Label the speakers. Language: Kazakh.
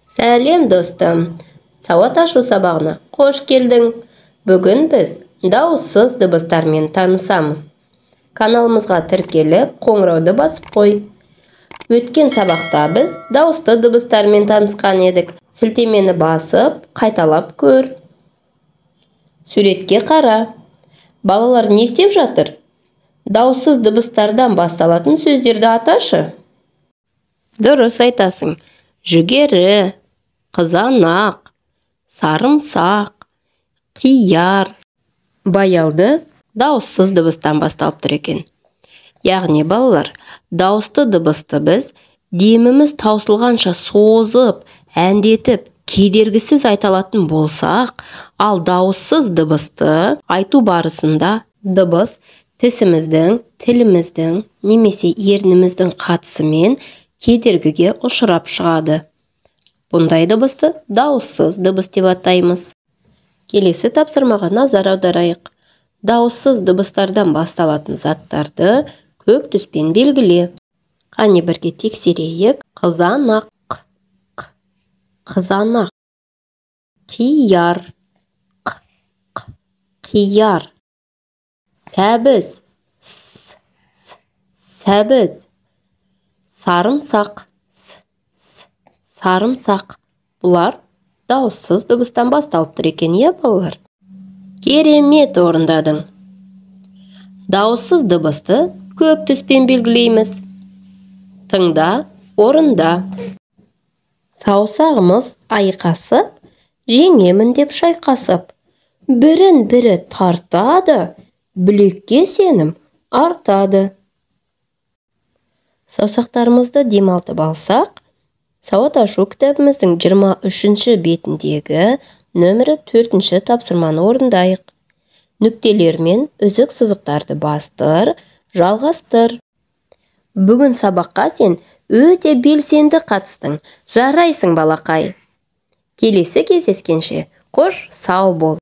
Speaker 1: Сәлем достым, сауат ашу сабағына қош келдің. Бүгін біз дауыссыз дыбыстармен танысамыз. Каналымызға тіркеліп, қоңырауды басып қой. Өткен сабақта біз дауысты дыбыстармен танысқан едік. Сілтемені басып, қайталап көр. Суретке қара. Балалар не істеп жатыр? Дауыссыз дыбыстардан басталатын сөздерді аташы. Дұрыс айтасың. Жүгері, қызанақ, сарымсақ, қияр. Баялды дауыссыз дыбыстан басталып тұр екен. Яғни балалар, дауысты дыбысты біз деміміз таусылғанша созып, әндетіп, кедергісіз айталатын болсақ, ал дауыссыз дыбысты айту барысында дыбыс тісіміздің, тіліміздің немесе ерніміздің қатысымен кедергіге ұшырап шығады. Бұндай дыбысты дауыссыз дыбыс деп атаймыз. Келесі тапсырмаға назар аударайық. Дауыссыз дыбыстардан басталатын заттарды көк түспен белгіле. Қане бірге тексерейік. Қызанақ, қызанақ. Қияр, қияр. Сәбіз, сәбіз. Сарымсақ, сарымсақ. Бұлар дауыссыз дыбыстан басталып тұр екен, балалар? Керемет орындадың. Дауыссыз дыбысты көк түспен белгілейміз. Тыңда, орында. Саусағымыз айқасып, жеңемін деп шайқасып. Бірін-бірі тартады, білекке сенім артады. Саусақтарымызды демалтып алсақ, сауат ашу кітабымыздың 23-ші бетіндегі нөмірі 4-ші тапсырманы орындайық. Нүктелермен үзік сызықтарды бастыр, жалғастыр. Бүгін сабаққа сен өте белсенді қатыстың. Жарайсың балақай. Келесі кездескенше қош сау бол.